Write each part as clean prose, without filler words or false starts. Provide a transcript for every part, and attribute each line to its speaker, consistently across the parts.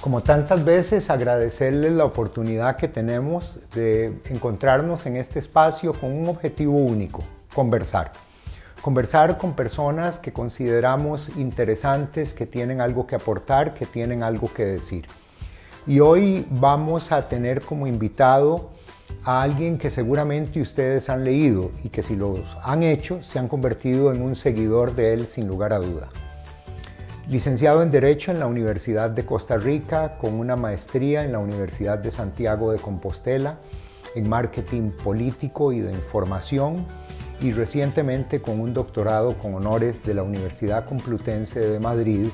Speaker 1: como tantas veces, agradecerles la oportunidad que tenemos de encontrarnos en este espacio con un objetivo único: conversar. Conversar con personas que consideramos interesantes, que tienen algo que aportar, que tienen algo que decir. Y hoy vamos a tener como invitado a alguien que seguramente ustedes han leído y que si lo han hecho, se han convertido en un seguidor de él sin lugar a duda. Licenciado en Derecho en la Universidad de Costa Rica, con una maestría en la Universidad de Santiago de Compostela, en Marketing Político y de Información, y recientemente con un doctorado con honores de la Universidad Complutense de Madrid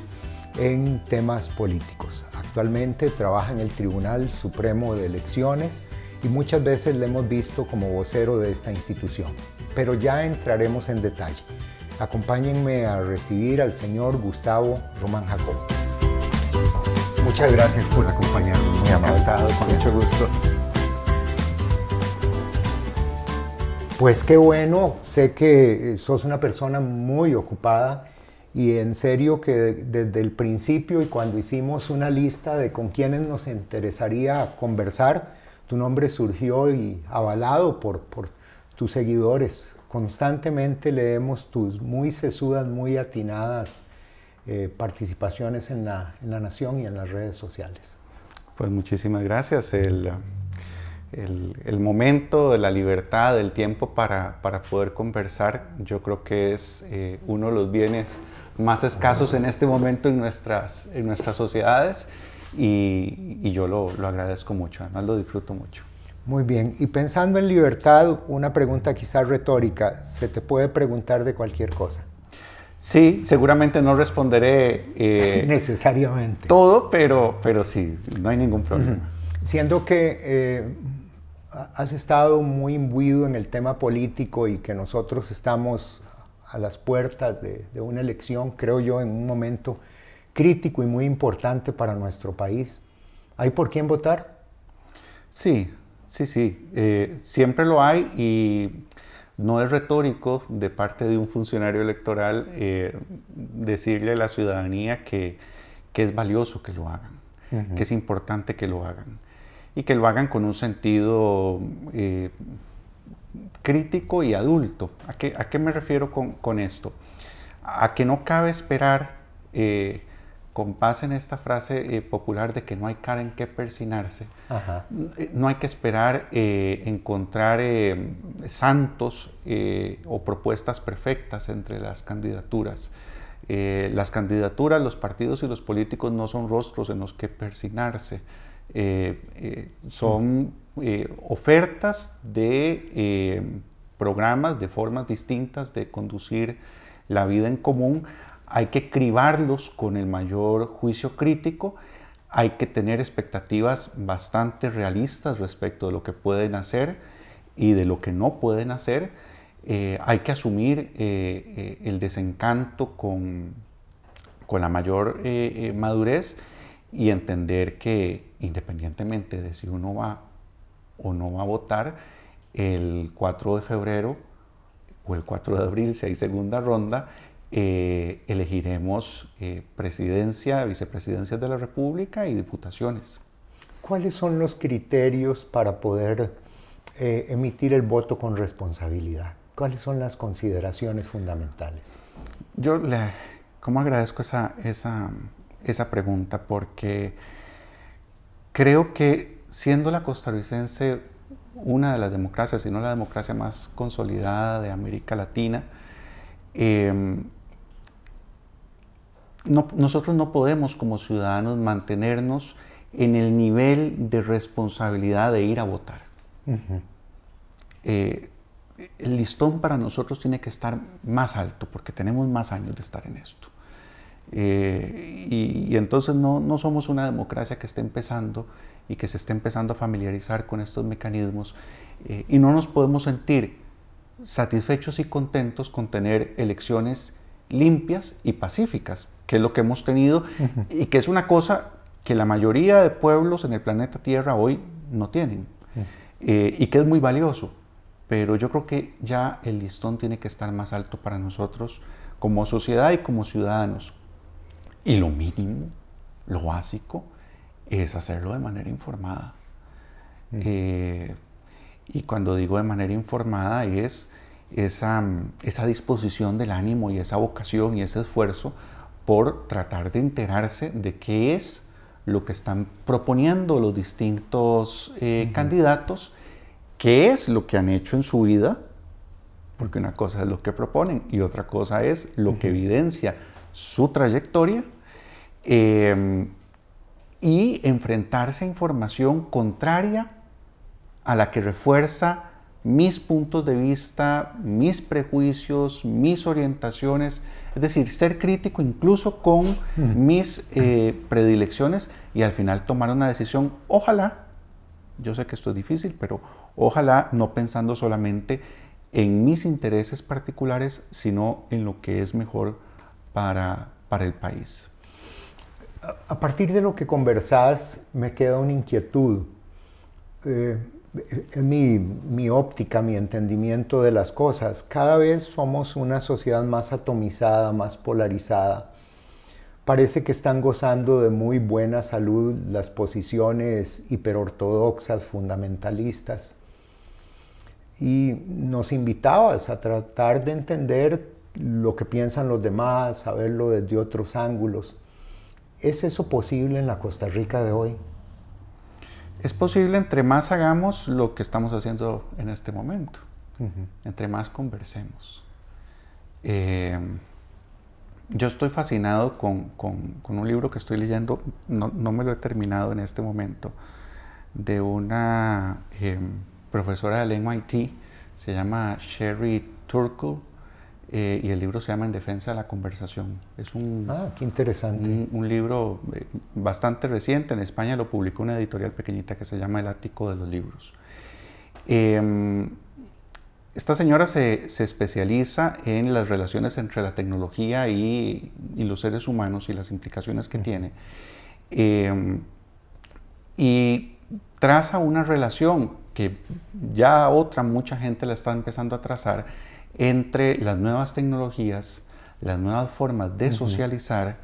Speaker 1: en temas políticos. Actualmente trabaja en el Tribunal Supremo de Elecciones y muchas veces le hemos visto como vocero de esta institución, pero ya entraremos en detalle. Acompáñenme a recibir al señor Gustavo Román Jacob. Muchas gracias por acompañarnos, muy amable.
Speaker 2: Con mucho gusto.
Speaker 1: Pues qué bueno, sé que sos una persona muy ocupada y en serio que desde el principio y cuando hicimos una lista de con quienes nos interesaría conversar, tu nombre surgió y avalado por tus seguidores. Constantemente leemos tus muy sesudas, muy atinadas participaciones en la Nación y en las redes sociales.
Speaker 2: Pues muchísimas gracias. El momento de la libertad, del tiempo para poder conversar, yo creo que es uno de los bienes más escasos en este momento en nuestras sociedades y yo lo agradezco mucho, además lo disfruto mucho.
Speaker 1: Muy bien, y pensando en libertad, una pregunta quizás retórica, ¿se te puede preguntar de cualquier cosa?
Speaker 2: Sí, seguramente no responderé
Speaker 1: necesariamente
Speaker 2: todo, pero sí, no hay ningún problema.
Speaker 1: Siendo que has estado muy imbuido en el tema político y que nosotros estamos a las puertas de una elección, creo yo, en un momento crítico y muy importante para nuestro país, ¿hay por quién votar?
Speaker 2: Sí. Siempre lo hay y no es retórico de parte de un funcionario electoral decirle a la ciudadanía que es valioso que lo hagan, que es importante que lo hagan y que lo hagan con un sentido crítico y adulto. ¿A qué me refiero con esto? A que no cabe esperar, con base en esta frase popular de que no hay cara en qué persinarse. Ajá. No hay que esperar encontrar santos o propuestas perfectas entre las candidaturas. Las candidaturas, los partidos y los políticos no son rostros en los que persignarse. Son ofertas de programas, de formas distintas de conducir la vida en común. Hay que cribarlos con el mayor juicio crítico, hay que tener expectativas bastante realistas respecto de lo que pueden hacer y de lo que no pueden hacer. Hay que asumir el desencanto con la mayor madurez y entender que independientemente de si uno va o no va a votar, el 4 de febrero o el 4 de abril, si hay segunda ronda, elegiremos presidencia, vicepresidencias de la República y diputaciones.
Speaker 1: ¿Cuáles son los criterios para poder emitir el voto con responsabilidad? ¿Cuáles son las consideraciones fundamentales?
Speaker 2: Yo como agradezco esa pregunta, porque creo que siendo la costarricense una de las democracias, si no la democracia más consolidada de América Latina, nosotros no podemos como ciudadanos mantenernos en el nivel de responsabilidad de ir a votar. El listón para nosotros tiene que estar más alto porque tenemos más años de estar en esto. Y entonces no somos una democracia que esté empezando y que se esté empezando a familiarizar con estos mecanismos y no nos podemos sentir satisfechos y contentos con tener elecciones limpias y pacíficas, que es lo que hemos tenido y que es una cosa que la mayoría de pueblos en el planeta Tierra hoy no tienen y que es muy valioso, pero yo creo que ya el listón tiene que estar más alto para nosotros como sociedad y como ciudadanos. Y lo mínimo, lo básico, es hacerlo de manera informada. Y cuando digo de manera informada es esa disposición del ánimo y esa vocación y ese esfuerzo por tratar de enterarse de qué es lo que están proponiendo los distintos candidatos, qué es lo que han hecho en su vida, porque una cosa es lo que proponen y otra cosa es lo que evidencia su trayectoria, y enfrentarse a información contraria a la que refuerza mis puntos de vista, mis prejuicios, mis orientaciones, es decir, ser crítico incluso con mis predilecciones y al final tomar una decisión, ojalá, yo sé que esto es difícil, pero ojalá no pensando solamente en mis intereses particulares, sino en lo que es mejor para el país.
Speaker 1: A partir de lo que conversás, me queda una inquietud. En mi óptica, mi entendimiento de las cosas, cada vez somos una sociedad más atomizada, más polarizada. Parece que están gozando de muy buena salud las posiciones hiperortodoxas, fundamentalistas. Y nos invitabas a tratar de entender lo que piensan los demás, a verlo desde otros ángulos. ¿Es eso posible en la Costa Rica de hoy?
Speaker 2: Es posible entre más hagamos lo que estamos haciendo en este momento, entre más conversemos. Yo estoy fascinado con un libro que estoy leyendo, no me lo he terminado en este momento, de una profesora del MIT, se llama Sherry Turkle, y el libro se llama En defensa de la conversación. Es
Speaker 1: qué interesante.
Speaker 2: Un libro bastante reciente. En España lo publicó una editorial pequeñita que se llama El Ático de los Libros. Esta señora se especializa en las relaciones entre la tecnología y los seres humanos y las implicaciones que tiene. Y traza una relación que ya mucha gente la está empezando a trazar entre las nuevas tecnologías, las nuevas formas de socializar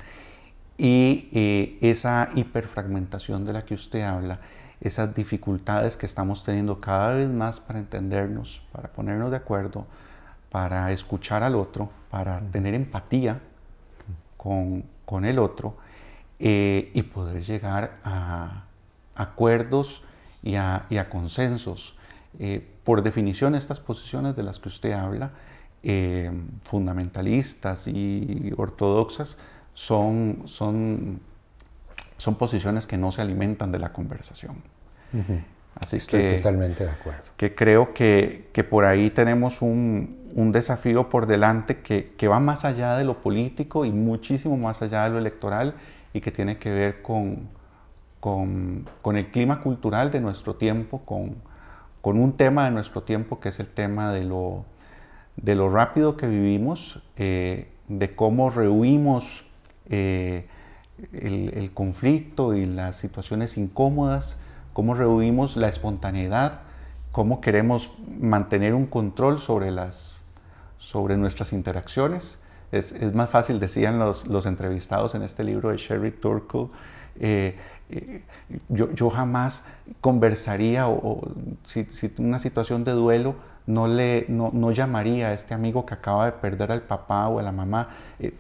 Speaker 2: y esa hiperfragmentación de la que usted habla, esas dificultades que estamos teniendo cada vez más para entendernos, para ponernos de acuerdo, para escuchar al otro, para tener empatía con el otro, y poder llegar a acuerdos y a consensos. Por definición, estas posiciones de las que usted habla, fundamentalistas y ortodoxas, son posiciones que no se alimentan de la conversación. Así
Speaker 1: Estoy totalmente de acuerdo.
Speaker 2: Que creo que por ahí tenemos un desafío por delante que va más allá de lo político y muchísimo más allá de lo electoral y que tiene que ver con el clima cultural de nuestro tiempo, con un tema de nuestro tiempo que es el tema de lo rápido que vivimos, de cómo rehuimos el conflicto y las situaciones incómodas, cómo rehuimos la espontaneidad, cómo queremos mantener un control sobre nuestras interacciones. Es más fácil, decían los entrevistados en este libro de Sherry Turkle, yo jamás conversaría si una situación de duelo no llamaría a este amigo que acaba de perder al papá o a la mamá,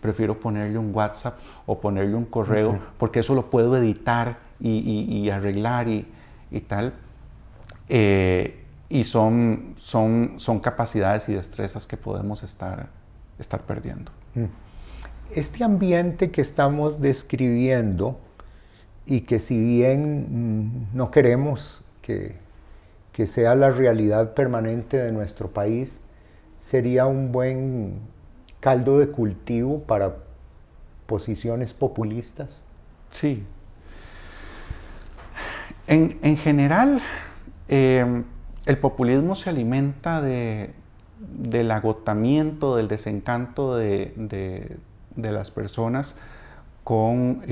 Speaker 2: prefiero ponerle un WhatsApp o ponerle un correo porque eso lo puedo editar y arreglar y tal, y son capacidades y destrezas que podemos estar perdiendo.
Speaker 1: Este ambiente que estamos describiendo y que si bien no queremos que sea la realidad permanente de nuestro país, sería un buen caldo de cultivo para posiciones populistas.
Speaker 2: Sí. En general, el populismo se alimenta del agotamiento, del desencanto de las personas con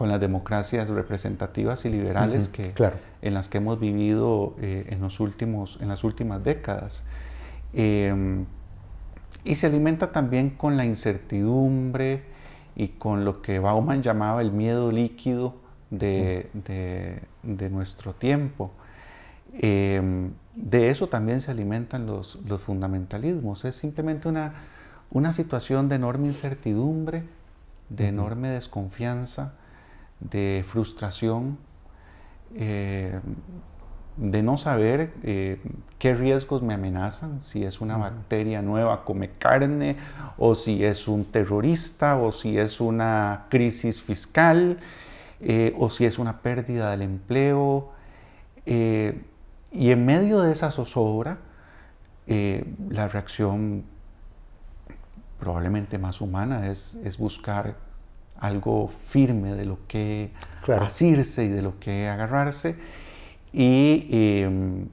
Speaker 2: las democracias representativas y liberales en las que hemos vivido en las últimas décadas. Y se alimenta también con la incertidumbre y con lo que Bauman llamaba el miedo líquido de nuestro tiempo. De eso también se alimentan los fundamentalismos. Es simplemente una situación de enorme incertidumbre, de enorme desconfianza, de frustración, de no saber qué riesgos me amenazan, si es una bacteria nueva come carne, o si es un terrorista, o si es una crisis fiscal, o si es una pérdida del empleo. Y en medio de esa zozobra, la reacción probablemente más humana es buscar algo firme de lo que asirse y de lo que agarrarse. Y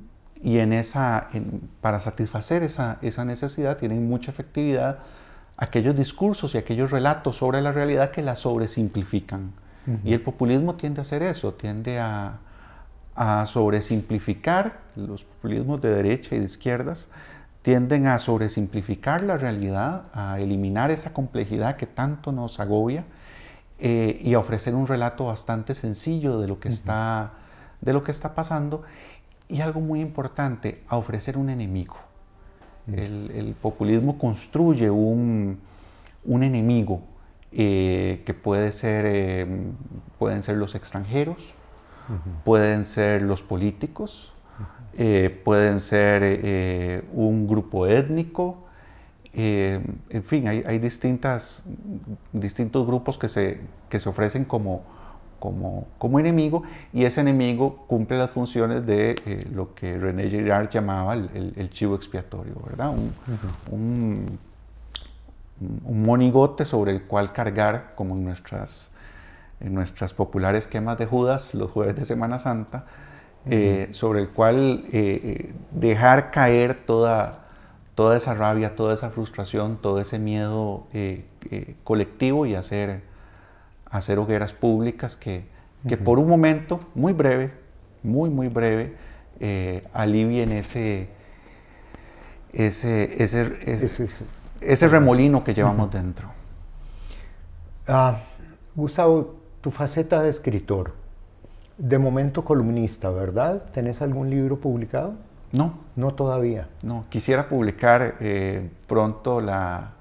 Speaker 2: para satisfacer esa necesidad tienen mucha efectividad aquellos discursos y aquellos relatos sobre la realidad que la sobresimplifican. Y el populismo tiende a hacer eso, tiende a sobresimplificar. Los populismos de derecha y de izquierdas tienden a sobresimplificar la realidad, a eliminar esa complejidad que tanto nos agobia y a ofrecer un relato bastante sencillo de lo que está pasando, y algo muy importante, a ofrecer un enemigo. El populismo construye un enemigo que pueden ser los extranjeros, pueden ser los políticos, pueden ser un grupo étnico, en fin, hay distintos grupos que se ofrecen como enemigo, y ese enemigo cumple las funciones de lo que René Girard llamaba el chivo expiatorio, ¿verdad? Un monigote sobre el cual cargar, como en nuestras populares quemas de Judas los jueves de Semana Santa, sobre el cual dejar caer toda esa rabia, toda esa frustración, todo ese miedo colectivo, y hacer hogueras públicas que por un momento muy breve, muy breve, alivien ese remolino que llevamos dentro.
Speaker 1: Gustavo, tu faceta de escritor, de momento columnista, ¿verdad? ¿Tenés algún libro publicado?
Speaker 2: No.
Speaker 1: No todavía.
Speaker 2: No, quisiera publicar pronto la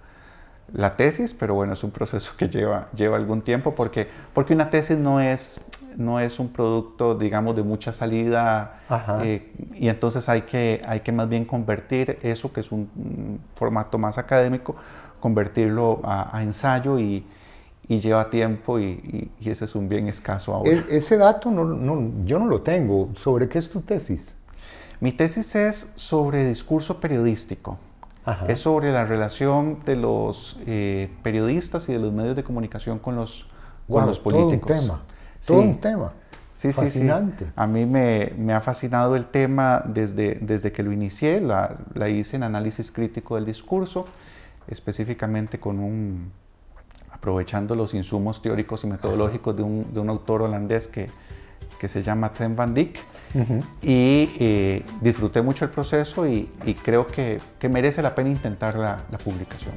Speaker 2: tesis, pero bueno, es un proceso que lleva algún tiempo, porque una tesis no es un producto, digamos, de mucha salida, y entonces hay que más bien convertir eso, que es un formato más académico, convertirlo a ensayo, y lleva tiempo, y ese es un bien escaso ahora.
Speaker 1: Ese dato yo no lo tengo. ¿Sobre qué es tu tesis?
Speaker 2: Mi tesis es sobre discurso periodístico. Es sobre la relación de los periodistas y de los medios de comunicación con los políticos.
Speaker 1: Todo un tema.
Speaker 2: Sí, fascinante. Sí. A mí me ha fascinado el tema desde que lo inicié. La hice en análisis crítico del discurso, específicamente aprovechando los insumos teóricos y metodológicos de un autor holandés que se llama Thom van Dijk. Y disfruté mucho el proceso, y creo que merece la pena intentar la publicación.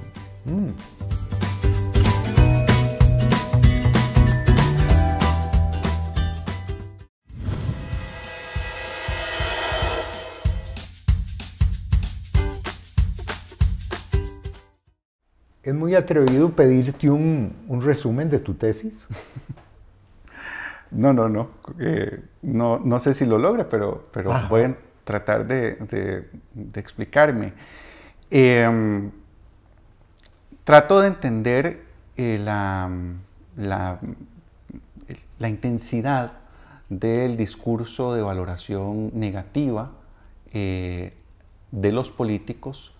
Speaker 1: ¿Es muy atrevido pedirte un resumen de tu tesis?
Speaker 2: No. No sé si lo logre, pero voy a tratar de explicarme. Trato de entender la intensidad del discurso de valoración negativa de los políticos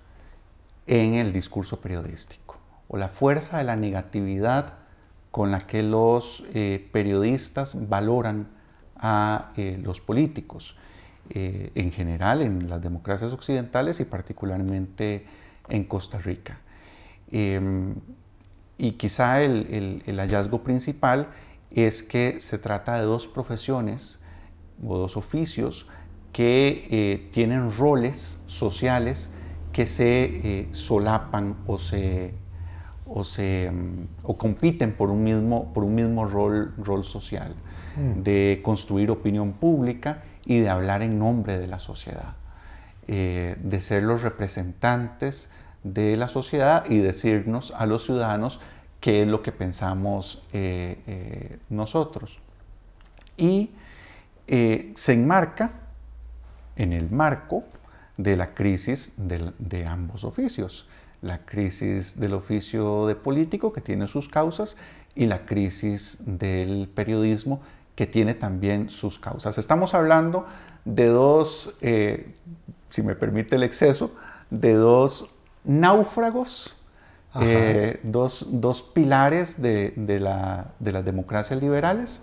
Speaker 2: en el discurso periodístico, o la fuerza de la negatividad con la que los periodistas valoran a los políticos, en general en las democracias occidentales y particularmente en Costa Rica. Y quizá el hallazgo principal es que se trata de dos profesiones o dos oficios que tienen roles sociales que se solapan o o compiten por un mismo rol social, de construir opinión pública y de hablar en nombre de la sociedad, de ser los representantes de la sociedad y decirnos a los ciudadanos qué es lo que pensamos nosotros. Y se enmarca en el marco de la crisis de ambos oficios. La crisis del oficio de político, que tiene sus causas, y la crisis del periodismo, que tiene también sus causas. Estamos hablando de dos, si me permite el exceso, de dos náufragos, dos pilares de las democracias liberales,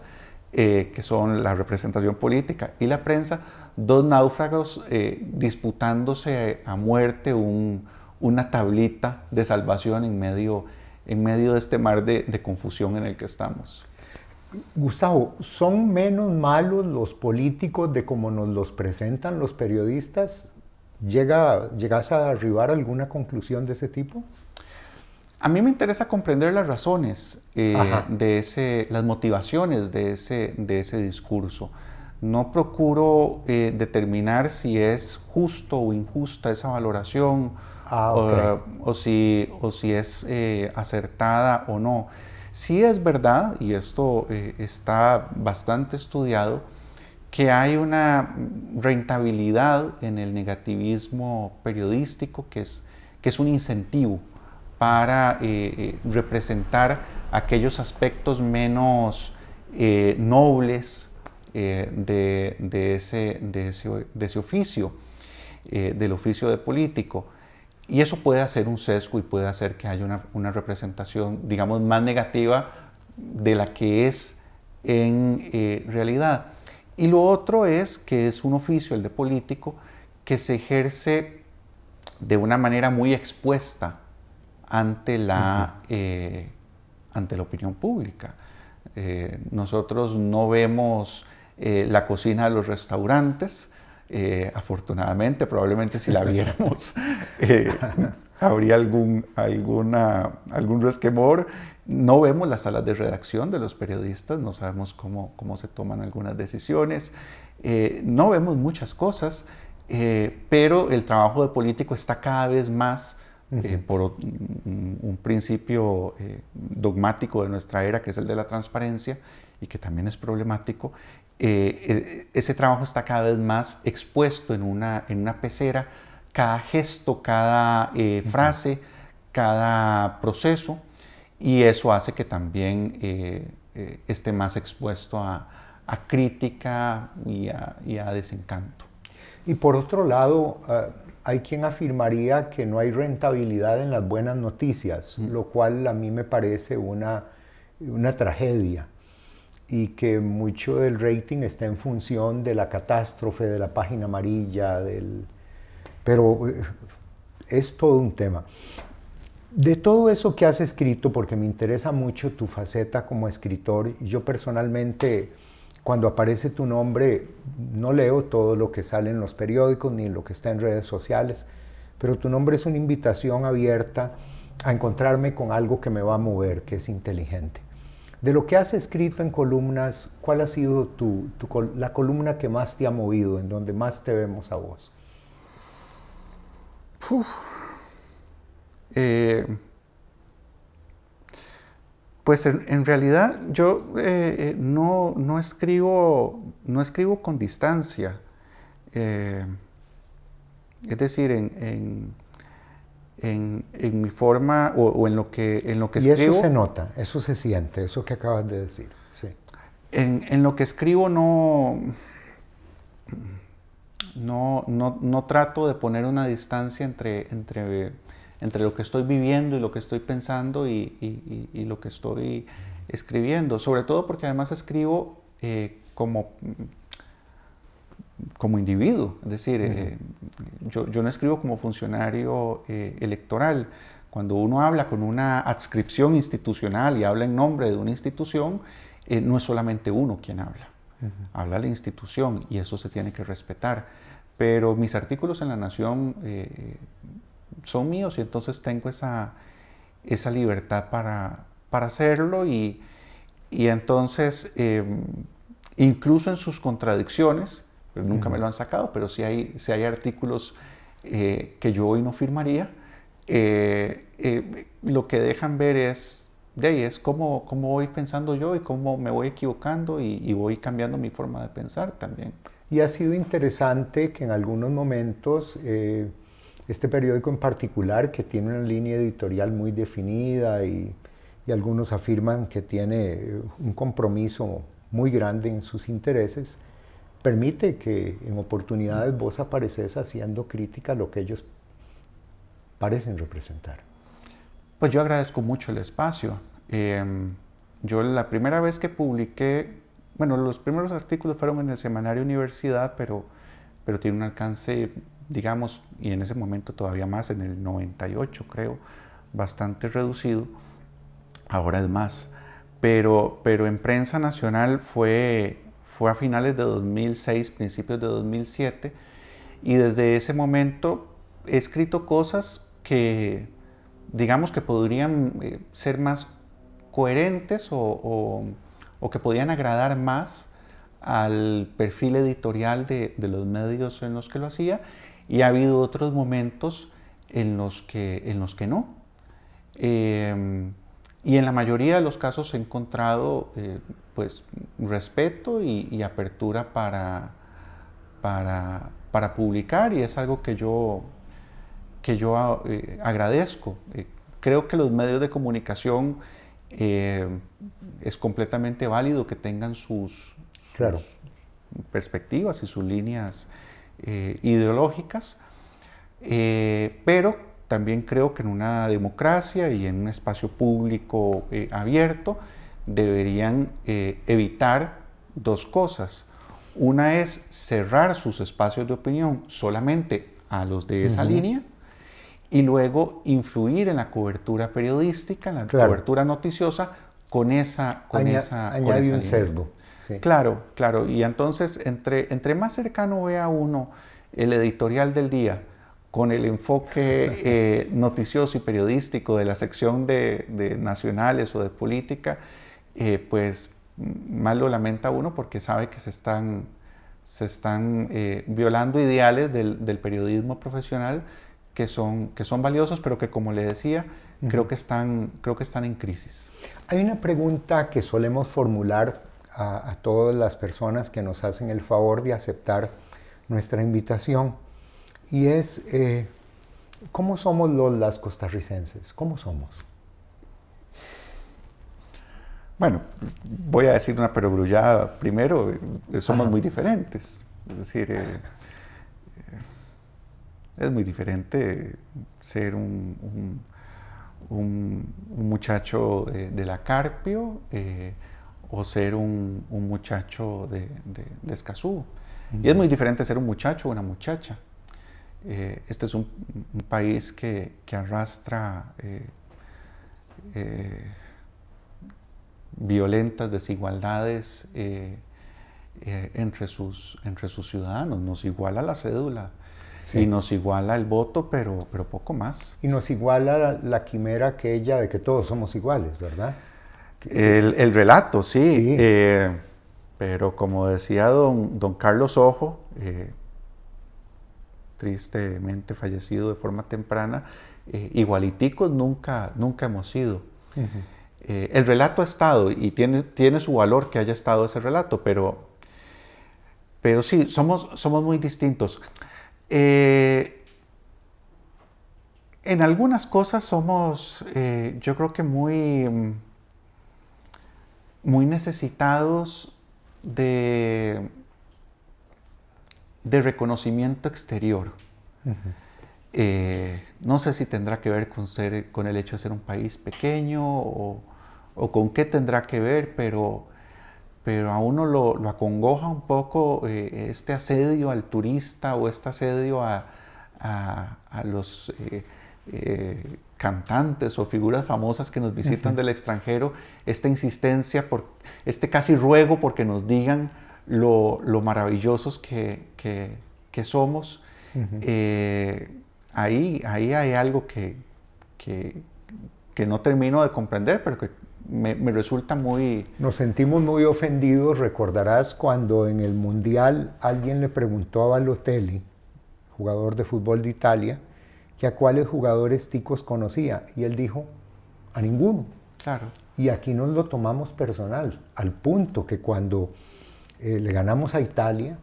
Speaker 2: que son la representación política y la prensa, dos náufragos disputándose a muerte una tablita de salvación en medio de este mar de confusión en el que estamos.
Speaker 1: Gustavo, ¿son menos malos los políticos de como nos los presentan los periodistas? ¿Llegas a arribar a alguna conclusión de ese tipo?
Speaker 2: A mí me interesa comprender las razones las motivaciones de ese discurso. No procuro determinar si es justo o injusta esa valoración, o si es acertada o no. Sí es verdad, y esto está bastante estudiado, que hay una rentabilidad en el negativismo periodístico que es un incentivo para representar aquellos aspectos menos nobles de ese oficio, del oficio de político. Y eso puede hacer un sesgo y puede hacer que haya una representación, digamos, más negativa de la que es en realidad. Y lo otro es que es un oficio, el de político, que se ejerce de una manera muy expuesta ante la opinión pública. Nosotros no vemos la cocina de los restaurantes. Afortunadamente, probablemente si la viéramos habría algún resquemor. No vemos las salas de redacción de los periodistas, no sabemos cómo se toman algunas decisiones, no vemos muchas cosas, pero el trabajo de político está cada vez más por un principio dogmático de nuestra era, que es el de la transparencia, y que también es problemático. Ese trabajo está cada vez más expuesto en una pecera, cada gesto, cada frase, cada proceso, y eso hace que también esté más expuesto a crítica y a desencanto.
Speaker 1: Y por otro lado, hay quien afirmaría que no hay rentabilidad en las buenas noticias, lo cual a mí me parece una tragedia, y que mucho del rating está en función de la catástrofe, de la página amarilla, pero es todo un tema. De todo eso que has escrito, porque me interesa mucho tu faceta como escritor, yo personalmente, cuando aparece tu nombre, no leo todo lo que sale en los periódicos ni lo que está en redes sociales, pero tu nombre es una invitación abierta a encontrarme con algo que me va a mover, que es inteligente. De lo que has escrito en columnas, ¿cuál ha sido la columna que más te ha movido, en donde más te vemos a vos?
Speaker 2: Pues en realidad yo no escribo con distancia. Es decir, en mi forma o en lo que
Speaker 1: y
Speaker 2: escribo.
Speaker 1: Eso se nota, eso se siente, eso que acabas de decir. Sí.
Speaker 2: En lo que escribo no trato de poner una distancia entre lo que estoy viviendo y lo que estoy pensando y lo que estoy escribiendo. Sobre todo porque además escribo como individuo. Es decir, yo no escribo como funcionario electoral. Cuando uno habla con una adscripción institucional y habla en nombre de una institución, no es solamente uno quien habla. Habla la institución y eso se tiene que respetar. Pero mis artículos en La Nación son míos y entonces tengo esa libertad para hacerlo y entonces, incluso en sus contradicciones, pues nunca me lo han sacado, pero sí hay artículos que yo hoy no firmaría, lo que dejan ver es cómo voy pensando yo y cómo me voy equivocando y voy cambiando mi forma de pensar también.
Speaker 1: Y ha sido interesante que en algunos momentos este periódico en particular, que tiene una línea editorial muy definida y algunos afirman que tiene un compromiso muy grande en sus intereses, permite que en oportunidades vos apareces haciendo crítica a lo que ellos parecen representar.
Speaker 2: Pues yo agradezco mucho el espacio. Yo la primera vez que publiqué, bueno, los primeros artículos fueron en el semanario Universidad, pero tiene un alcance, digamos, y en ese momento todavía más, en el 98 creo, bastante reducido. Ahora es más. Pero en prensa nacional fue a finales de 2006, principios de 2007, y desde ese momento he escrito cosas que, digamos, que podrían ser más coherentes o que podían agradar más al perfil editorial de los medios en los que lo hacía, y ha habido otros momentos en los que no. Y en la mayoría de los casos he encontrado pues, respeto y apertura para publicar, y es algo que yo agradezco. Creo que los medios de comunicación es completamente válido que tengan sus perspectivas y sus líneas ideológicas, pero también creo que en una democracia y en un espacio público abierto deberían evitar dos cosas. Una es cerrar sus espacios de opinión solamente a los de esa línea, y luego influir en la cobertura periodística, en la cobertura noticiosa, con esa
Speaker 1: un sesgo.
Speaker 2: Sí. Claro. Y entonces, entre más cercano vea uno el editorial del día, con el enfoque noticioso y periodístico de la sección de nacionales o de política, pues más lo lamenta uno, porque sabe que se están violando ideales del periodismo profesional que son valiosos, pero que, como le decía, creo que están en crisis.
Speaker 1: Hay una pregunta que solemos formular a todas las personas que nos hacen el favor de aceptar nuestra invitación, y es ¿cómo somos las costarricenses? ¿Cómo somos?
Speaker 2: Bueno, voy a decir una perogrullada primero. Somos muy diferentes. Es decir, es muy diferente ser un muchacho de la Carpio o ser un muchacho de Escazú. Y es muy diferente ser un muchacho o una muchacha. Este es un país que arrastra violentas desigualdades entre sus ciudadanos. Nos iguala la cédula. Sí. Y nos iguala el voto, pero poco más.
Speaker 1: Y nos iguala la quimera aquella de que todos somos iguales, ¿verdad?
Speaker 2: El relato, sí. Pero como decía don Carlos Ojo, tristemente fallecido de forma temprana, igualiticos nunca hemos sido. El relato ha estado y tiene su valor que haya estado ese relato, pero sí, somos muy distintos. En algunas cosas somos, yo creo que muy necesitados de reconocimiento exterior. No sé si tendrá que ver con el hecho de ser un país pequeño o con qué tendrá que ver, pero a uno lo acongoja un poco este asedio al turista o este asedio a los cantantes o figuras famosas que nos visitan del extranjero, esta insistencia, este casi ruego porque nos digan lo maravillosos que somos. Ahí hay algo que que no termino de comprender, pero que me resulta muy...
Speaker 1: Nos sentimos muy ofendidos. Recordarás cuando en el Mundial alguien le preguntó a Balotelli, jugador de fútbol de Italia, que a cuáles jugadores ticos conocía, y él dijo, a ninguno.
Speaker 2: Claro.
Speaker 1: Y aquí nos lo tomamos personal, al punto que cuando le ganamos a Italia,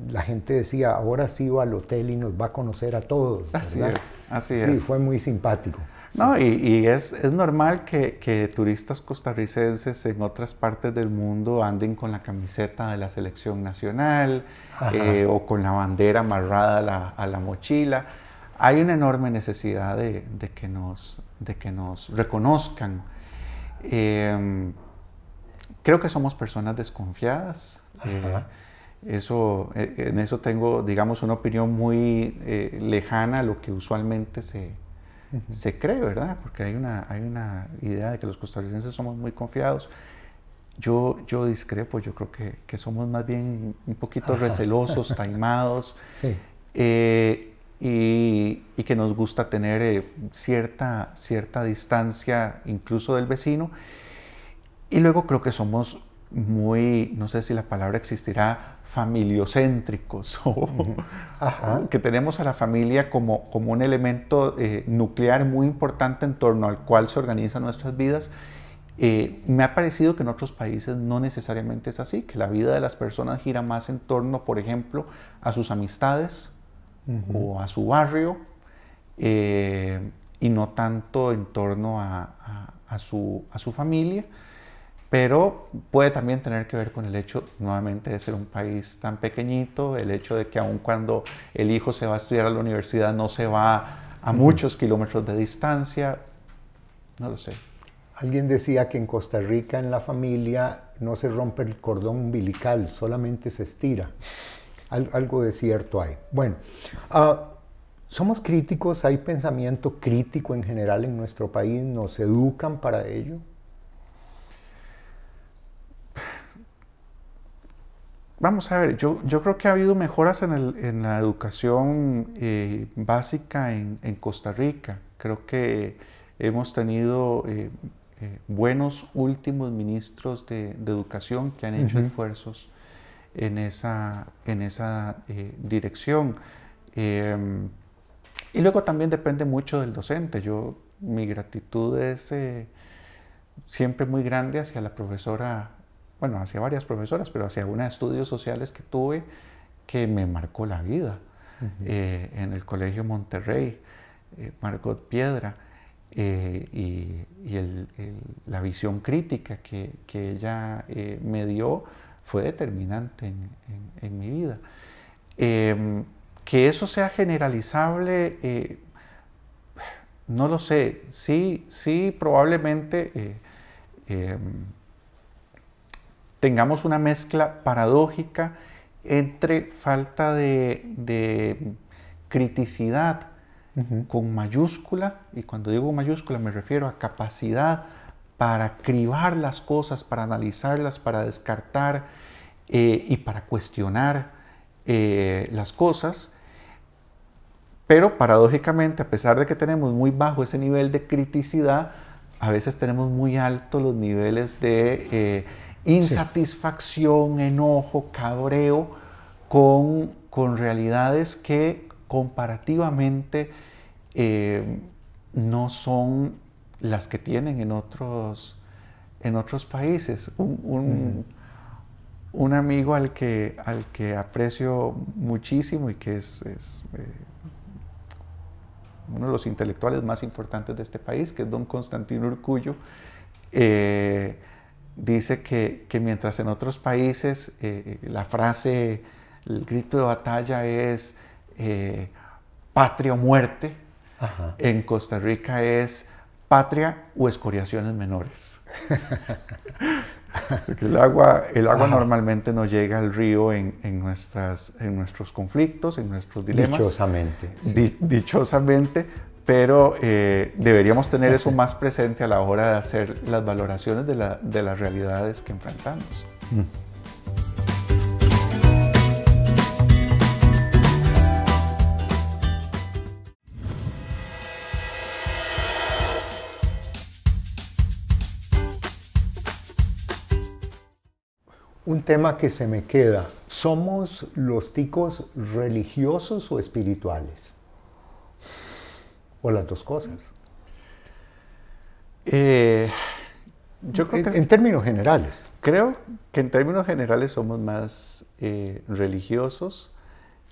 Speaker 1: la gente decía, ahora sí Balotelli nos va a conocer a todos, ¿verdad?
Speaker 2: Así
Speaker 1: sí,
Speaker 2: es.
Speaker 1: fue muy simpático.
Speaker 2: No, y es normal que turistas costarricenses en otras partes del mundo anden con la camiseta de la selección nacional o con la bandera amarrada a la mochila. Hay una enorme necesidad de que nos reconozcan. Creo que somos personas desconfiadas. En eso tengo, digamos, una opinión muy lejana a lo que usualmente se cree, ¿verdad? Porque hay una idea de que los costarricenses somos muy confiados. Yo discrepo, yo creo que somos más bien un poquito recelosos, taimados,
Speaker 1: sí.
Speaker 2: Y que nos gusta tener cierta distancia incluso del vecino. Y luego creo que somos muy, no sé si la palabra existirá, familiocéntricos, que tenemos a la familia como un elemento nuclear muy importante en torno al cual se organizan nuestras vidas. Me ha parecido que en otros países no necesariamente es así, que la vida de las personas gira más en torno, por ejemplo, a sus amistades o a su barrio, y no tanto en torno a su familia. Pero puede también tener que ver con el hecho, nuevamente, de ser un país tan pequeñito, el hecho de que aun cuando el hijo se va a estudiar a la universidad no se va a muchos kilómetros de distancia, no lo sé.
Speaker 1: Alguien decía que en Costa Rica, en la familia, no se rompe el cordón umbilical, solamente se estira. Algo de cierto hay. Bueno, somos críticos, hay pensamiento crítico en general en nuestro país, nos educan para ello.
Speaker 2: Vamos a ver, yo creo que ha habido mejoras en la educación básica en Costa Rica. Creo que hemos tenido buenos últimos ministros de educación que han hecho esfuerzos en esa dirección. Y luego también depende mucho del docente. Mi gratitud es siempre muy grande hacia la profesora, bueno, hacia varias profesoras, pero hacia una de estudios sociales que tuve que me marcó la vida en el Colegio Monterrey, Margot Piedra, y la visión crítica que ella me dio fue determinante en mi vida. Que eso sea generalizable, no lo sé. Sí, probablemente tengamos una mezcla paradójica entre falta de criticidad con mayúscula, y cuando digo mayúscula me refiero a capacidad para cribar las cosas, para analizarlas, para descartar y para cuestionar las cosas, pero paradójicamente, a pesar de que tenemos muy bajo ese nivel de criticidad, a veces tenemos muy altos los niveles de insatisfacción, enojo, cabreo con realidades que comparativamente no son las que tienen en otros países. Un amigo al que aprecio muchísimo y que es uno de los intelectuales más importantes de este país, que es don Constantino Urcullo, dice que mientras en otros países la frase, el grito de batalla es patria o muerte, en Costa Rica es patria o escoriaciones menores. Porque el agua normalmente no llega al río en nuestros conflictos, en nuestros dilemas.
Speaker 1: Dichosamente. Sí.
Speaker 2: Dichosamente, pero deberíamos tener eso más presente a la hora de hacer las valoraciones de las realidades que enfrentamos.
Speaker 1: Un tema que se me queda. ¿Somos los ticos religiosos o espirituales? ¿O las dos cosas?
Speaker 2: Yo creo que
Speaker 1: En términos generales.
Speaker 2: creo que en términos generales somos más religiosos,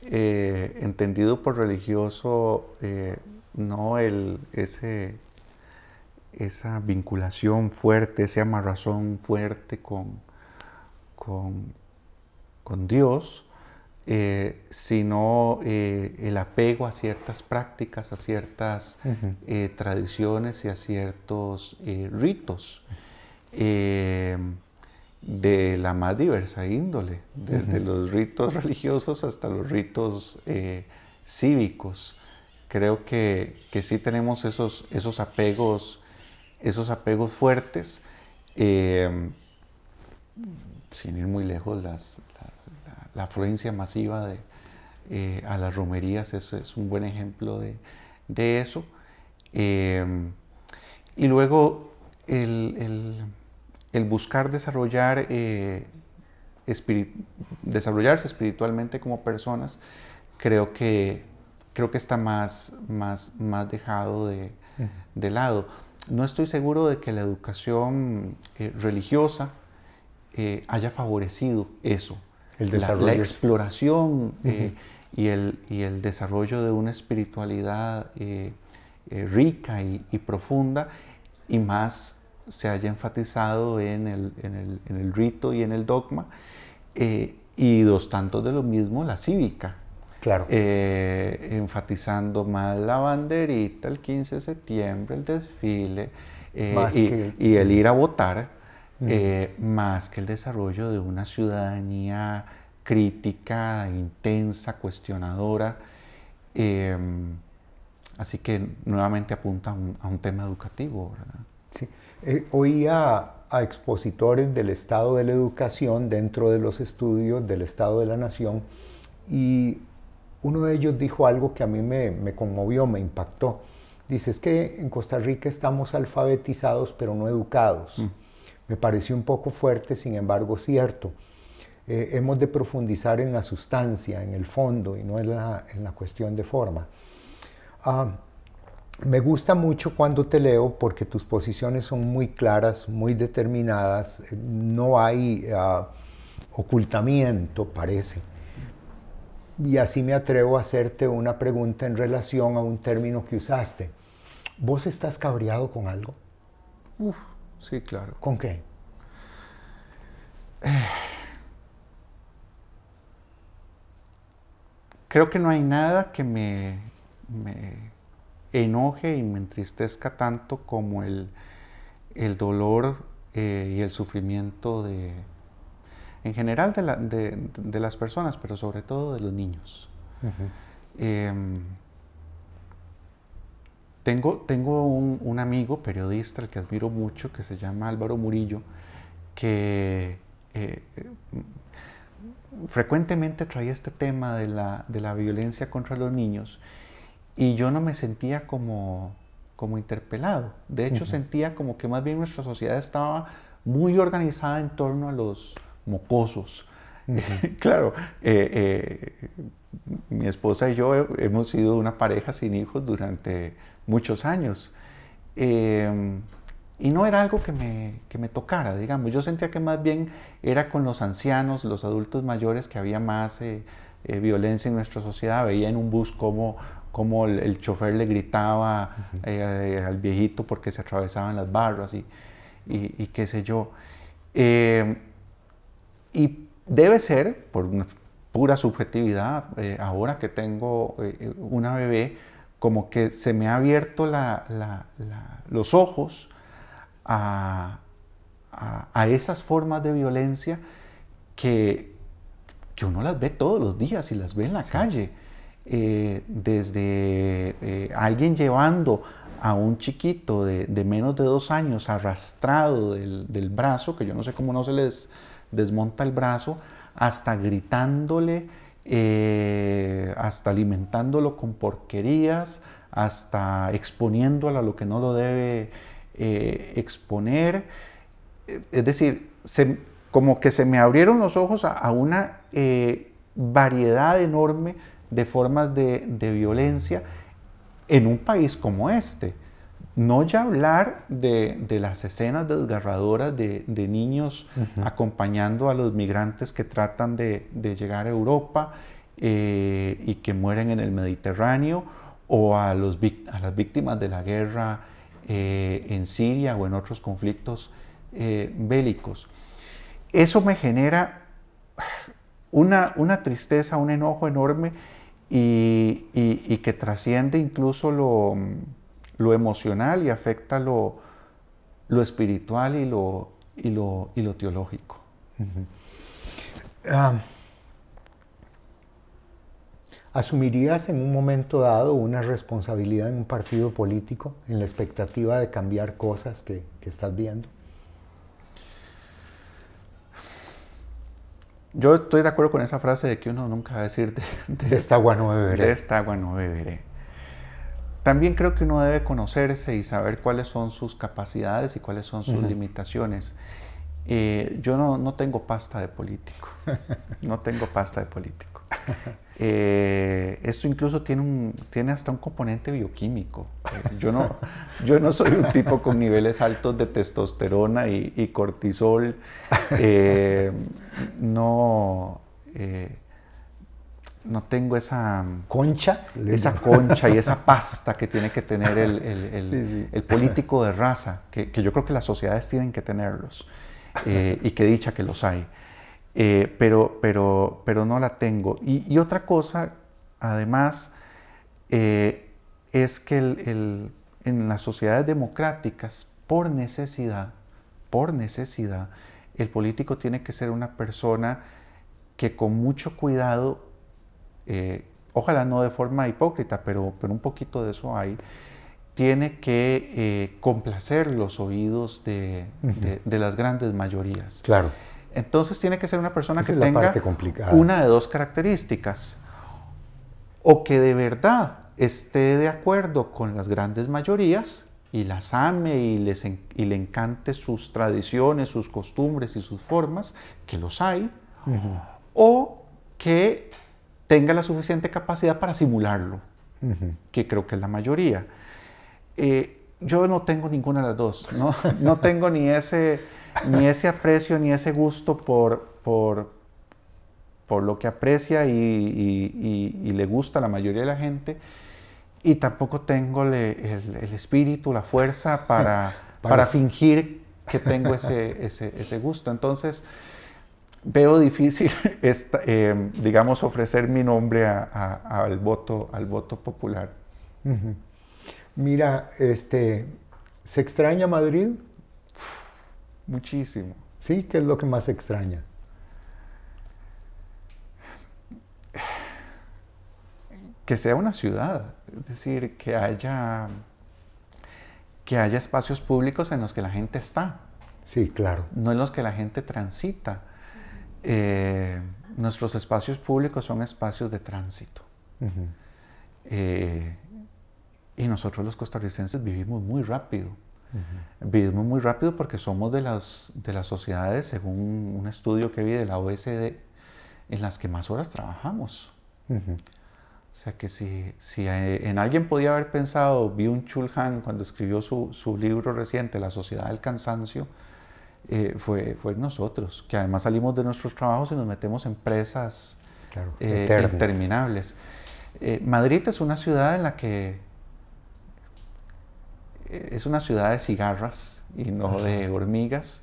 Speaker 2: entendido por religioso no esa vinculación fuerte, ese amarrazón fuerte con Dios, sino el apego a ciertas prácticas, a ciertas tradiciones y a ciertos ritos de la más diversa índole, desde los ritos religiosos hasta los ritos cívicos. Creo que sí tenemos esos apegos fuertes, sin ir muy lejos, la afluencia masiva a las romerías es un buen ejemplo de eso. Y luego el buscar desarrollarse espiritualmente como personas, creo que está más dejado de lado. No estoy seguro de que la educación religiosa haya favorecido eso, la exploración y el desarrollo de una espiritualidad rica y profunda, y más se haya enfatizado en el rito y en el dogma, y dos tantos de lo mismo la cívica.
Speaker 1: Claro.
Speaker 2: Enfatizando más la banderita, el 15 de septiembre, el desfile, y el ir a votar, más que el desarrollo de una ciudadanía crítica, intensa, cuestionadora. Así que nuevamente apunta a un tema educativo, ¿verdad?
Speaker 1: Sí. Oía a expositores del estado de la educación dentro de los estudios del Estado de la Nación, y uno de ellos dijo algo que a mí me conmovió, me impactó. Dice, es que en Costa Rica estamos alfabetizados pero no educados. Me pareció un poco fuerte, sin embargo cierto. Hemos de profundizar en la sustancia, en el fondo, y no en la cuestión de forma. Me gusta mucho cuando te leo porque tus posiciones son muy claras, muy determinadas, no hay ocultamiento, parece. Y así me atrevo a hacerte una pregunta en relación a un término que usaste. ¿Vos estás cabreado con algo?
Speaker 2: Sí, claro.
Speaker 1: ¿Con qué?
Speaker 2: Creo que no hay nada que me enoje y me entristezca tanto como el dolor y el sufrimiento en general de las personas, pero sobre todo de los niños. Tengo un amigo periodista al que admiro mucho, que se llama Álvaro Murillo, que frecuentemente traía este tema de la violencia contra los niños, y yo no me sentía como interpelado. De hecho, sentía como que más bien nuestra sociedad estaba muy organizada en torno a los mocosos. Claro, mi esposa y yo hemos sido una pareja sin hijos durante muchos años, y no era algo que me tocara, digamos. Yo sentía que más bien era con los ancianos, los adultos mayores, que había más violencia en nuestra sociedad. Veía en un bus como el chofer le gritaba al viejito porque se atravesaban las barras y qué sé yo. Y debe ser, por una pura subjetividad, ahora que tengo una bebé, como que se me ha abierto los ojos a esas formas de violencia que uno las ve todos los días y las ve en la calle. Desde alguien llevando a un chiquito de menos de 2 años arrastrado del brazo, que yo no sé cómo no se les desmonta el brazo, hasta gritándole, hasta alimentándolo con porquerías, hasta exponiéndolo a lo que no lo debe exponer. Es decir, como que se me abrieron los ojos a una variedad enorme de formas de violencia en un país como este. No ya hablar de las escenas desgarradoras de niños acompañando a los migrantes que tratan de llegar a Europa y que mueren en el Mediterráneo, o a las víctimas de la guerra en Siria o en otros conflictos bélicos. Eso me genera una tristeza, un enojo enorme y que trasciende incluso lo emocional y afecta lo espiritual y lo teológico.
Speaker 1: ¿Asumirías en un momento dado una responsabilidad en un partido político en la expectativa de cambiar cosas que estás viendo?
Speaker 2: Yo estoy de acuerdo con esa frase de que uno nunca va a decir
Speaker 1: de esta agua no beberé.
Speaker 2: De esta agua no beberé. También creo que uno debe conocerse y saber cuáles son sus capacidades y cuáles son sus limitaciones. Yo no tengo pasta de político. No tengo pasta de político. Esto incluso tiene hasta un componente bioquímico. Yo no soy un tipo con niveles altos de testosterona y cortisol. No tengo esa
Speaker 1: concha
Speaker 2: y esa pasta que tiene que tener el político de raza, que yo creo que las sociedades tienen que tenerlos, y que dicha que los hay. Pero no la tengo. Y otra cosa, además, es que en las sociedades democráticas, por necesidad, el político tiene que ser una persona que con mucho cuidado, ojalá no de forma hipócrita, pero un poquito de eso hay, tiene que complacer los oídos de las grandes mayorías.
Speaker 1: Claro.
Speaker 2: Entonces tiene que ser una persona que tenga una de dos características: o que de verdad esté de acuerdo con las grandes mayorías y las ame y le encante sus tradiciones, sus costumbres y sus formas, que los hay, o que tenga la suficiente capacidad para simularlo, que creo que es la mayoría. Yo no tengo ninguna de las dos, no tengo ni ese aprecio ni ese gusto por lo que aprecia y le gusta a la mayoría de la gente, y tampoco tengo el espíritu, la fuerza para fingir que tengo ese gusto. Entonces veo difícil digamos, ofrecer mi nombre al voto popular.
Speaker 1: Mira, ¿se extraña Madrid?
Speaker 2: Muchísimo.
Speaker 1: ¿Sí? ¿Qué es lo que más extraña?
Speaker 2: Que sea una ciudad, es decir, que haya espacios públicos en los que la gente está.
Speaker 1: Sí, claro.
Speaker 2: No en los que la gente transita. Nuestros espacios públicos son espacios de tránsito. Y nosotros los costarricenses vivimos muy rápido. Vivimos muy rápido porque somos de las sociedades, según un estudio que vi de la OECD, en las que más horas trabajamos. O sea que si en alguien podía haber pensado, Byung-Chul Han, cuando escribió su libro reciente, La Sociedad del Cansancio, fue en nosotros, que además salimos de nuestros trabajos y nos metemos en presas interminables. Madrid es una ciudad en la que es una ciudad de cigarras y no de hormigas,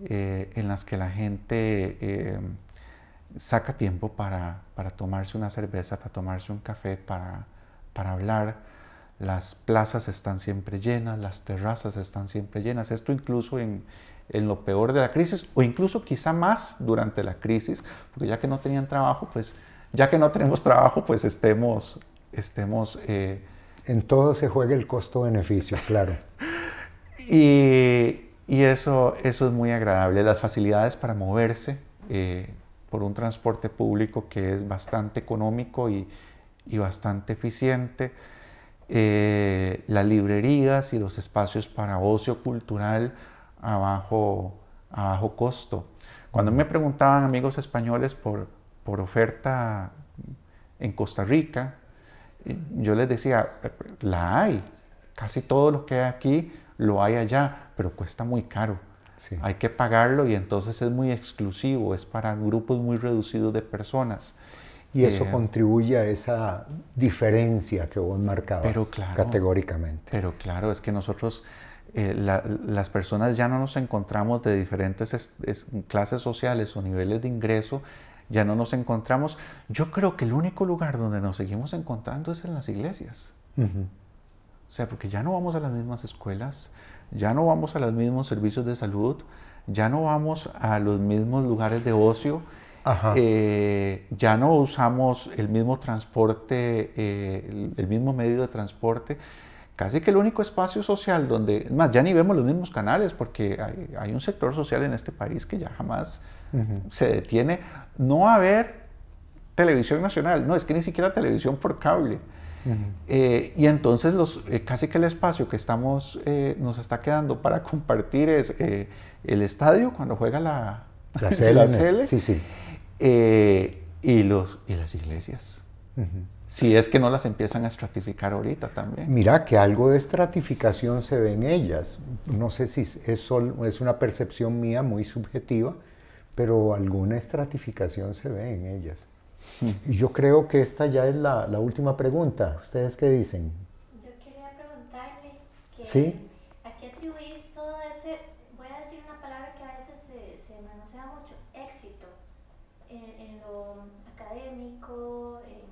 Speaker 2: en las que la gente saca tiempo para tomarse una cerveza, para tomarse un café, para hablar. Las plazas están siempre llenas, las terrazas están siempre llenas. Esto incluso en lo peor de la crisis, o incluso quizá más durante la crisis, porque ya que no tenían trabajo, pues ya que no tenemos trabajo, pues estemos
Speaker 1: en todo se juega el costo-beneficio, claro.
Speaker 2: Y eso es muy agradable. Las facilidades para moverse por un transporte público que es bastante económico y bastante eficiente. Las librerías y los espacios para ocio cultural a bajo costo. Cuando me preguntaban amigos españoles por oferta en Costa Rica, yo les decía, la hay. Casi todo lo que hay aquí lo hay allá, pero cuesta muy caro.
Speaker 1: Sí.
Speaker 2: Hay que pagarlo y entonces es muy exclusivo, es para grupos muy reducidos de personas.
Speaker 1: Y eso contribuye a esa diferencia que vos marcabas categóricamente.
Speaker 2: Pero claro, es que nosotros, las personas ya no nos encontramos de diferentes clases sociales o niveles de ingreso, ya no nos encontramos. Yo creo que el único lugar donde nos seguimos encontrando es en las iglesias. O sea, porque ya no vamos a las mismas escuelas, ya no vamos a los mismos servicios de salud, ya no vamos a los mismos lugares de ocio, ya no usamos el mismo transporte, el mismo medio de transporte. Casi que el único espacio social donde, es más, ya ni vemos los mismos canales, porque hay un sector social en este país que ya jamás se detiene. No a ver televisión nacional, no, es que ni siquiera televisión por cable. Y entonces casi que el espacio que nos está quedando para compartir es el estadio cuando juega la CL,
Speaker 1: sí, sí.
Speaker 2: Y las iglesias. Si es que no las empiezan a estratificar ahorita también.
Speaker 1: Mira que algo de estratificación se ve en ellas. No sé si es una percepción mía muy subjetiva, pero alguna estratificación se ve en ellas. Y yo creo que esta ya es la última pregunta. ¿Ustedes qué dicen?
Speaker 3: Yo quería preguntarle que
Speaker 1: ¿Sí?
Speaker 3: ¿a qué atribuís todo ese, voy a decir una palabra que a veces se manosea mucho, éxito, en lo académico, en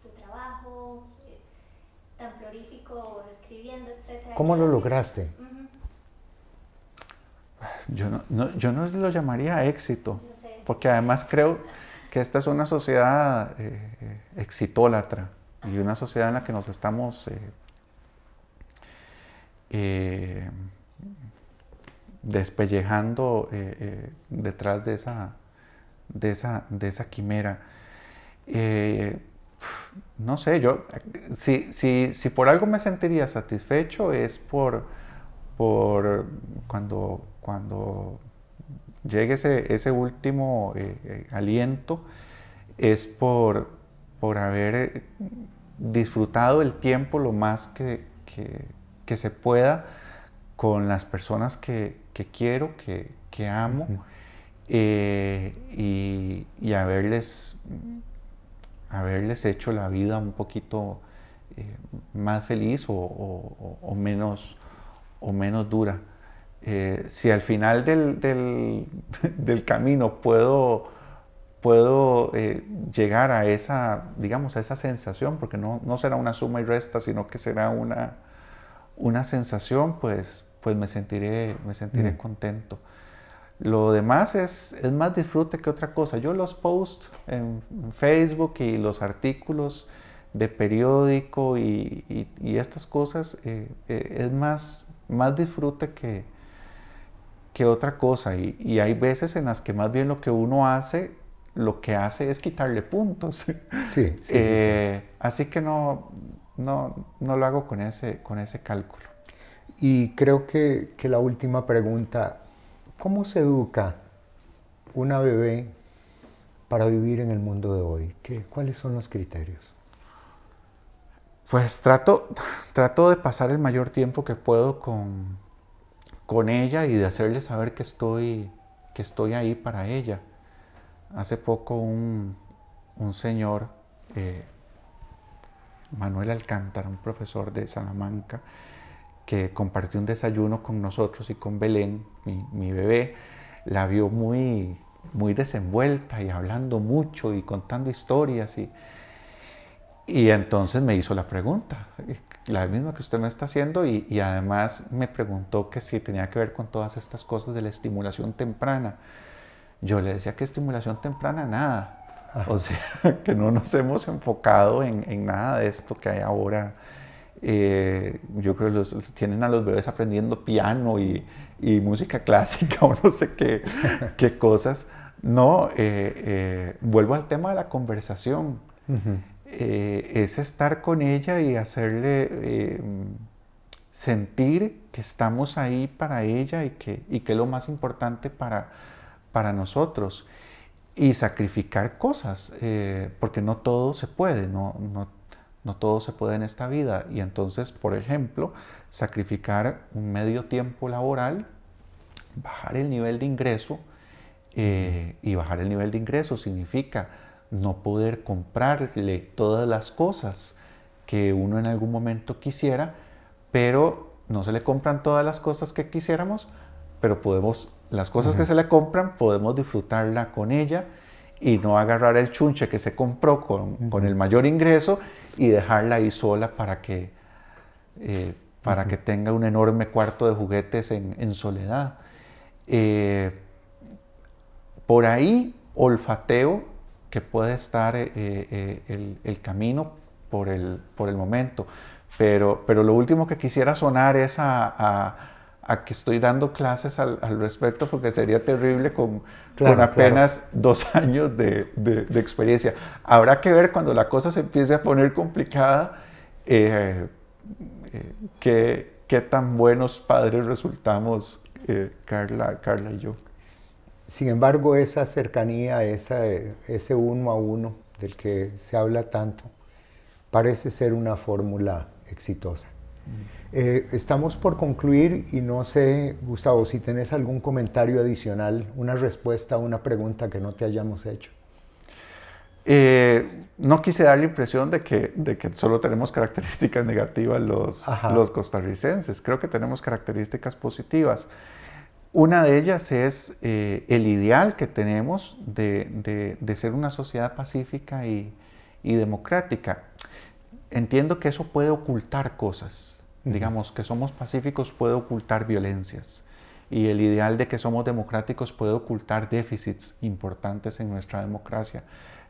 Speaker 3: tu trabajo, tan prolífico, escribiendo, etc.?
Speaker 1: ¿Cómo lo lograste?
Speaker 2: Yo no lo llamaría éxito,
Speaker 3: Yo sé.
Speaker 2: porque además creo que esta es una sociedad exitólatra y una sociedad en la que nos estamos despellejando detrás de esa quimera. No sé, si por algo me sentiría satisfecho es por cuando llegue ese último aliento, es por haber disfrutado el tiempo lo más que se pueda con las personas que quiero, que amo, y haberles hecho la vida un poquito más feliz o menos dura. Si al final del camino puedo llegar a esa, digamos, a esa sensación, porque no será una suma y resta, sino que será una sensación, pues me sentiré contento. Lo demás es más disfrute que otra cosa. Yo los posts en Facebook y los artículos de periódico y estas cosas es más disfrute que otra cosa. Y hay veces en las que más bien lo que hace es quitarle puntos.
Speaker 1: Sí.
Speaker 2: Así que no lo hago con ese cálculo.
Speaker 1: Y creo que la última pregunta, ¿cómo se educa una bebé para vivir en el mundo de hoy? ¿Cuáles son los criterios?
Speaker 2: Pues trato de pasar el mayor tiempo que puedo con ella y de hacerle saber que estoy ahí para ella. Hace poco un señor, Manuel Alcántara, un profesor de Salamanca, que compartió un desayuno con nosotros y con Belén, mi bebé, la vio muy desenvuelta y hablando mucho y contando historias y entonces me hizo la pregunta, la misma que usted me está haciendo, y además me preguntó que si tenía que ver con todas estas cosas de la estimulación temprana. Yo le decía que estimulación temprana, nada. Ajá. O sea, que no nos hemos enfocado en nada de esto que hay ahora. Yo creo que tienen a los bebés aprendiendo piano y música clásica o no sé qué cosas. No, vuelvo al tema de la conversación. Es estar con ella y hacerle sentir que estamos ahí para ella y que es lo más importante para nosotros y sacrificar cosas, porque no todo se puede, no todo se puede en esta vida. Y entonces, por ejemplo, sacrificar un medio tiempo laboral, bajar el nivel de ingreso, y bajar el nivel de ingreso significa no poder comprarle todas las cosas que uno en algún momento quisiera, pero no se le compran todas las cosas que quisiéramos, pero las cosas que se le compran, podemos disfrutarla con ella y no agarrar el chunche que se compró con el mayor ingreso y dejarla ahí sola para que tenga un enorme cuarto de juguetes en soledad. Por ahí olfateo que puede estar el camino por el momento, pero lo último que quisiera sonar es a que estoy dando clases al respecto, porque sería terrible con apenas 2 años de experiencia. Habrá que ver cuando la cosa se empiece a poner complicada, qué tan buenos padres resultamos, Carla y yo.
Speaker 1: Sin embargo, esa cercanía, ese uno a uno del que se habla tanto, parece ser una fórmula exitosa. Estamos por concluir y no sé, Gustavo, si tenés algún comentario adicional, una respuesta a una pregunta que no te hayamos hecho.
Speaker 2: No quise dar la impresión de que solo tenemos características negativas los costarricenses. Creo que tenemos características positivas. Una de ellas es el ideal que tenemos de ser una sociedad pacífica y democrática. Entiendo que eso puede ocultar cosas. Digamos, que somos pacíficos puede ocultar violencias. Y el ideal de que somos democráticos puede ocultar déficits importantes en nuestra democracia,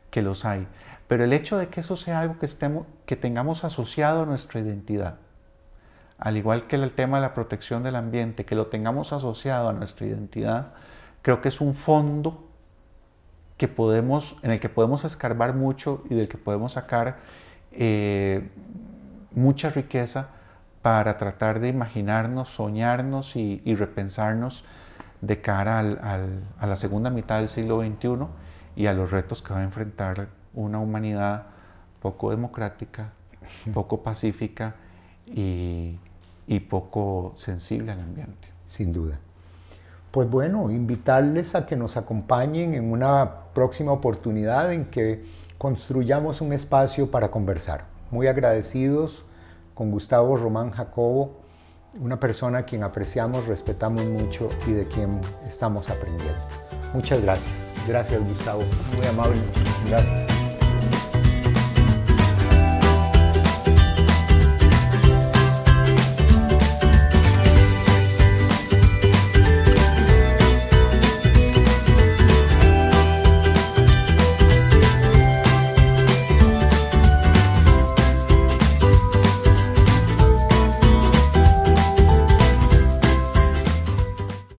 Speaker 2: que los hay. Pero el hecho de que eso sea algo que tengamos asociado a nuestra identidad, al igual que el tema de la protección del ambiente, que lo tengamos asociado a nuestra identidad, creo que es un fondo en el que podemos escarbar mucho y del que podemos sacar mucha riqueza para tratar de imaginarnos, soñarnos y repensarnos de cara a la segunda mitad del siglo XXI y a los retos que va a enfrentar una humanidad poco democrática, poco pacífica y poco sensible al ambiente.
Speaker 1: Sin duda. Pues bueno, invitarles a que nos acompañen en una próxima oportunidad en que construyamos un espacio para conversar. Muy agradecidos con Gustavo Román Jacobo, una persona a quien apreciamos, respetamos mucho y de quien estamos aprendiendo. Muchas gracias. Gracias, Gustavo. Muy amable. Gracias.